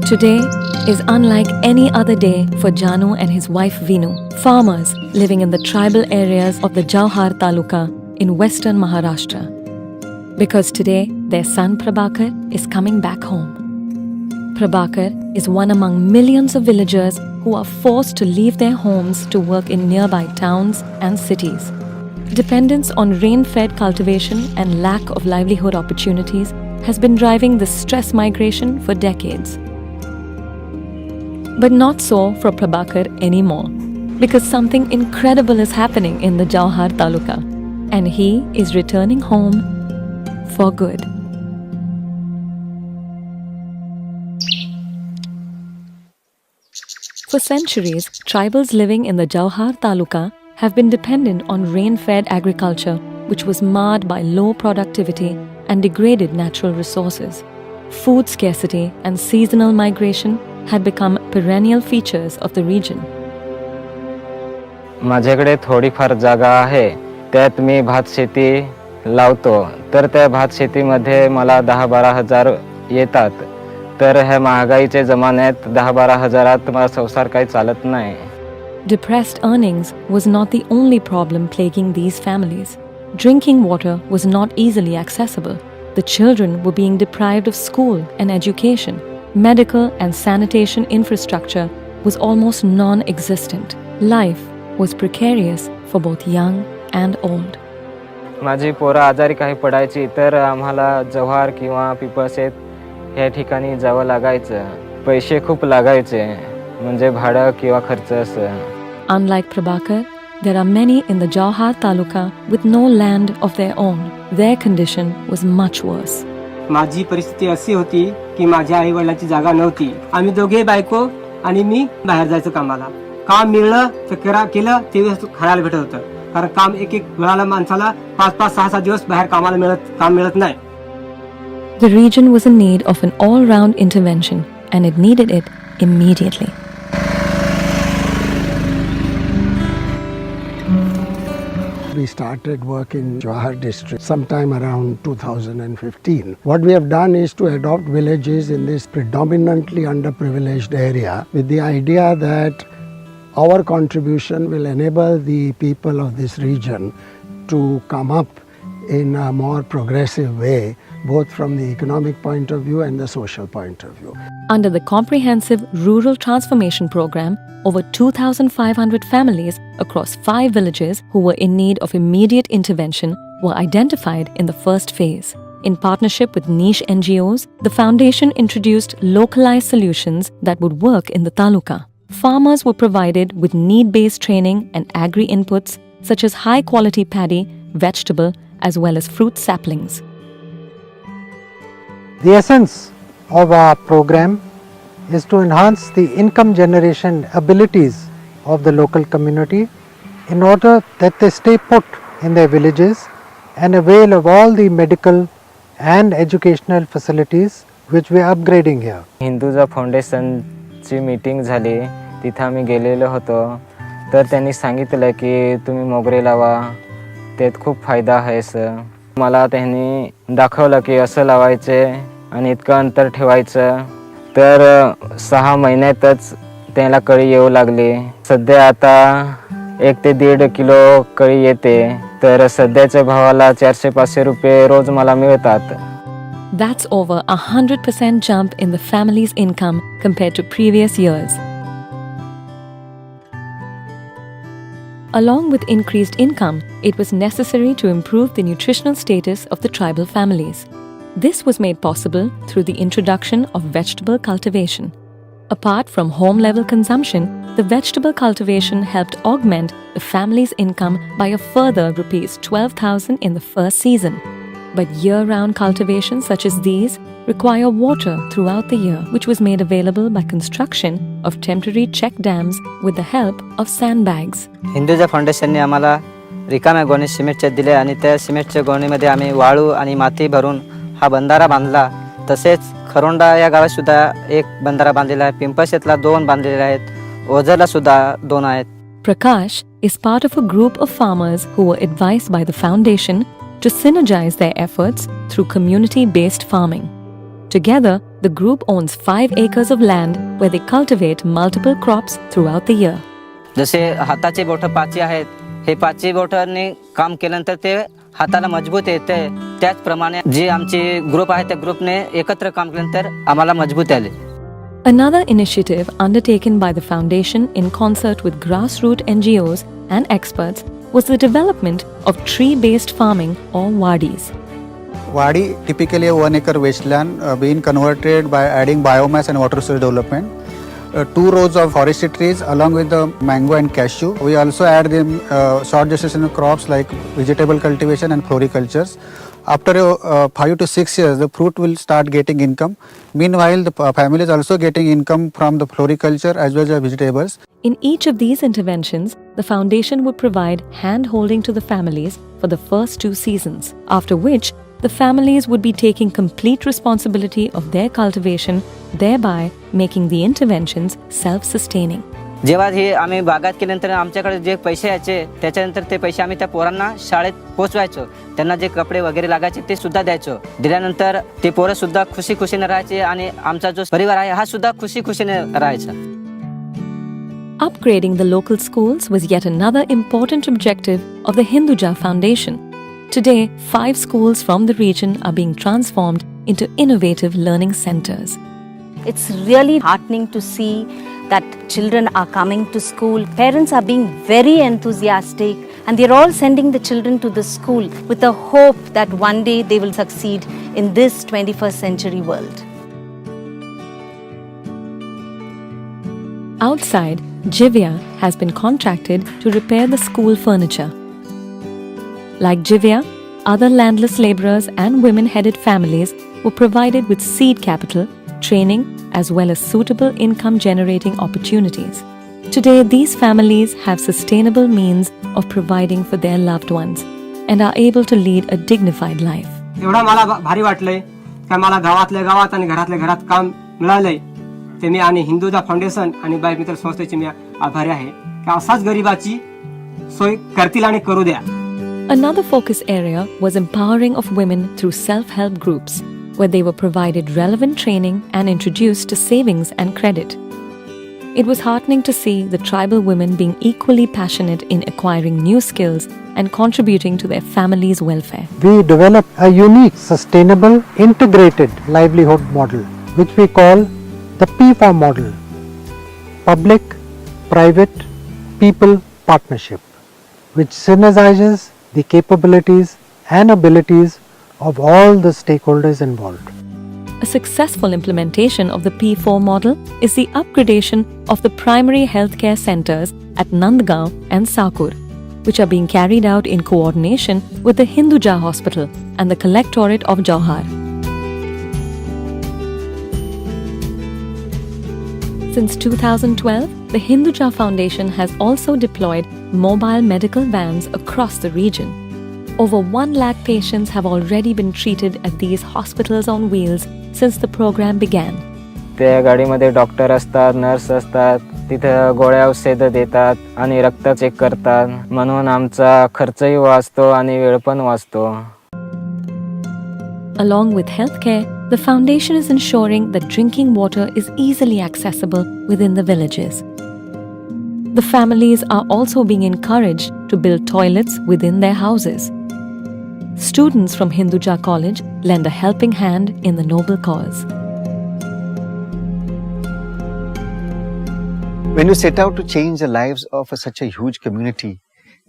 Today is unlike any other day for Janu and his wife Vinu, farmers living in the tribal areas of the Jawhar Taluka in western Maharashtra. Because today their son Prabhakar is coming back home. Prabhakar is one among millions of villagers who are forced to leave their homes to work in nearby towns and cities. Dependence on rain-fed cultivation and lack of livelihood opportunities has been driving this stress migration for decades. But not so for Prabhakar anymore, because something incredible is happening in the Jawhar Taluka, and he is returning home for good. For centuries, tribals living in the Jawhar Taluka have been dependent on rain-fed agriculture, which was marred by low productivity and degraded natural resources. Food scarcity and seasonal migration had become perennial features of the region. माझ्याकडे थोडीफार जागा आहे, त्यात मी भात शेती लावतो. तर त्या भात शेतीमध्ये मला 10-12 हजार येतात. तर ह्या महागाईच्या जमान्यात 10-12 हजारात माझा संसार काही चालत नाही. Depressed earnings was not the only problem plaguing these families. Drinking water was not easily accessible. The children were being deprived of school and education. Medical and sanitation infrastructure was almost non-existent. Life was precarious for both young and old. माझी पोरं आजारी काही पडायची तर आम्हाला जव्हार किंवा पिपळसेत या ठिकाणी जावं लागायचं. पैसे खूप लागायचे, म्हणजे भाडं किंवा खर्च असं. Unlike Prabhakar, there are many in the Jawhar Taluka with no land of their own. Their condition was much worse. माझी परिस्थिती अशी होती की माझ्या आई वडिलांची जागा नव्हती. आम्ही दोघे बायको आणि मी बाहेर जायचो कामाला. काम मिळलं तर केलं ते खायला भेटत होतं, कारण काम एक वेळाला माणसाला 5-6 दिवस बाहेर काम मिळत नाही. The region was in need of an all-round intervention, and it needed it immediately. We started work in Jawhar district sometime around 2015. What we have done is to adopt villages in this predominantly underprivileged area with the idea that our contribution will enable the people of this region to come up in a more progressive way, both from the economic point of view and the social point of view. Under the comprehensive Rural Transformation Program, over 2,500 families across 5 villages who were in need of immediate intervention were identified in the first phase. In partnership with niche NGOs, the foundation introduced localized solutions that would work in the taluka. Farmers were provided with need-based training and agri-inputs such as high-quality paddy, vegetable, as well as fruit saplings. The essence of our program is to enhance the income generation abilities of the local community in order that they stay put in their villages and avail of all the medical and educational facilities which we are upgrading here. Hinduja फाउंडेशनची meeting झाली, तिथे आम्ही गेलेलो होतो. तर त्यांनी सांगितलं की तुम्ही मोगरे लावा, त्यात खूप फायदा आहे असं. मला त्यांनी दाखवलं की असं लावायचे आणि इतकं अंतर ठेवायचं. तर 6 महिन्यातच त्याला कळी येऊ लागली. सध्या आता 1 ते 1.5 किलो कळी येते. तर सध्याच्या भावाला 400-500 रुपये रोज मला मिळतात. That's over 100% jump in the family's income compared to previous years. Along with increased income, it was necessary to improve the nutritional status of the tribal families. This was made possible through the introduction of vegetable cultivation. Apart from home-level consumption, the vegetable cultivation helped augment the family's income by a further Rs 12,000 in the first season. But year-round cultivations such as these require water throughout the year, which was made available by construction of temporary check dams with the help of sandbags. Hinduja फाउंडेशनने आम्हाला रिकाम्या गोणी सिमेंटचे दिले आणि त्या सिमेंटच्या गोणीमध्ये आम्ही वाळू आणि माती भरून हा बंधारा बांधला. तसेच खरोंडा या गावात सुद्धा एक बंधारा बांधलेला आहे. पिंपळशेतला 2 बांधलेले आहेत. ओझरला सुद्धा 2 आहेत. Prakash is part of a group of farmers who were advised by the foundation to synergize their efforts through community-based farming. Together, the group owns 5 acres of land where they cultivate multiple crops throughout the year. जसे हाताचे बोटं पाची आहेत, हे पाची बोटांनी काम केल्यानंतर ते हाताला मजबूत येते. त्याचप्रमाणे जे आमची ग्रुप आहे त्या ग्रुपने एकत्र काम केल्यानंतर आम्हाला मजबूत आले. Another initiative undertaken by the foundation in concert with grassroots NGOs and experts was the development of tree-based farming or wadis. Wadi typically a 1 acre wasteland being converted by adding biomass and water source development. 2 rows of forestry trees along with the mango and cashew. We also add them short gestation crops like vegetable cultivation and floricultures. After 5 to 6 years, the fruit will start getting income. Meanwhile, the family is also getting income from the floriculture as well as vegetables. In each of these interventions, the foundation would provide hand-holding to the families for the first 2 seasons, after which the families would be taking complete responsibility of their cultivation, thereby making the interventions self-sustaining. जेव्हा हे आम्ही बागायत केल्यानंतर आमच्याकडे जे पैसे यायचे त्याच्यानंतर ते पैसे आम्ही त्या पोरांना शाळेत पोचवायचो. त्यांना जे कपडे वगैरे लागायचे ते सुद्धा द्यायचो. दिल्यानंतर ते पोरं सुद्धा खुशी-खुशीने राहायचे आणि आमचा जो परिवार आहे हा सुद्धा खुशी-खुशीने राहायचा. Upgrading the local schools was yet another important objective of the Hinduja Foundation. Today, 5 schools from the region are being transformed into innovative learning centers. It's really heartening to see that children are coming to school. Parents are being very enthusiastic and they're all sending the children to the school with the hope that one day they will succeed in this 21st century world. Outside, Jivya has been contracted to repair the school furniture. Like Jivya, other landless laborers and women-headed families were provided with seed capital, training, as well as suitable income-generating opportunities. Today, these families have sustainable means of providing for their loved ones and are able to lead a dignified life. एवढा मला भारी वाटलंय का मला गावातल्या गावात आणि घरातल्या घरात काम मिळालंय. ते मी आणि हिंदुजा फाउंडेशन आणि बाय मित्र संस्थेचे मी आभारी आहे की असाच गरिबाची सोय करतील आणि करू द्या. Another focus area was empowering of women through self-help groups, where they were provided relevant training and introduced to savings and credit. It was heartening to see the tribal women being equally passionate in acquiring new skills and contributing to their family's welfare. We developed a unique, sustainable, integrated livelihood model, which we call the P4 model, Public, Private, People Partnership, which synergizes the capabilities and abilities of all the stakeholders involved. A successful implementation of the P4 model is the upgradation of the primary healthcare centers at Nandgaon and Sakur, which are being carried out in coordination with the Hinduja Hospital and the Collectorate of Jawhar. Since 2012, the Hinduja Foundation has also deployed mobile medical vans across the region. Over 1 lakh patients have already been treated at these hospitals on wheels since the program began. त्या गाडीमध्ये doctor असतात, nurse असतात, तिथं गोळ्या औषधं देतात आणि रक्त चेक करतात. म्हणून आमचा खर्चही वाचतो आणि वेळ पण वाचतो. Along with healthcare, the foundation is ensuring that drinking water is easily accessible within the villages. The families are also being encouraged to build toilets within their houses. Students from Hinduja College lend a helping hand in the noble cause. When you set out to change the lives of such a huge community,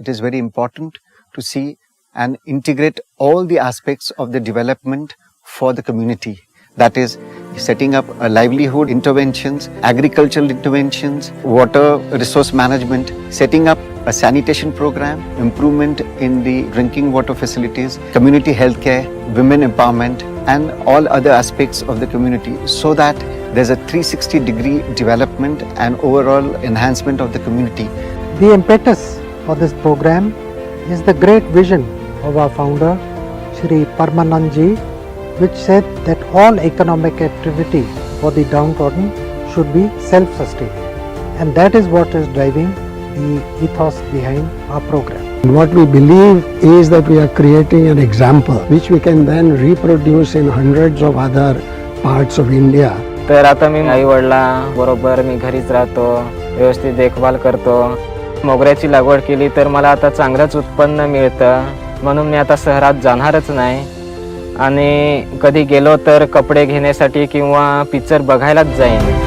it is very important to see and integrate all the aspects of the development for the community. That is, setting up a livelihood interventions, agricultural interventions, water resource management, setting up a sanitation program, improvement in the drinking water facilities, community healthcare, women empowerment, and all other aspects of the community, so that there's a 360-degree development and overall enhancement of the community. The impetus for this program is the great vision of our founder, Shri Parmanandji, which said that all economic activity for the downtrodden should be self-sustaining. And that is what is driving the ethos behind our program. And what we believe is that we are creating an example which we can then reproduce in hundreds of other parts of India. तर आता मी आई वडिलांबरोबर मी घरीच राहतो, व्यवस्थित देखभाल करतो. मोगऱ्याची लागवड केली तर मला आता चांगलंच उत्पन्न मिळतं, म्हणून मी आता शहरात जाणारच नाही. आणि कधी गेलो तर कपडे घेण्यासाठी किंवा पिक्चर बघायलाच जाईन.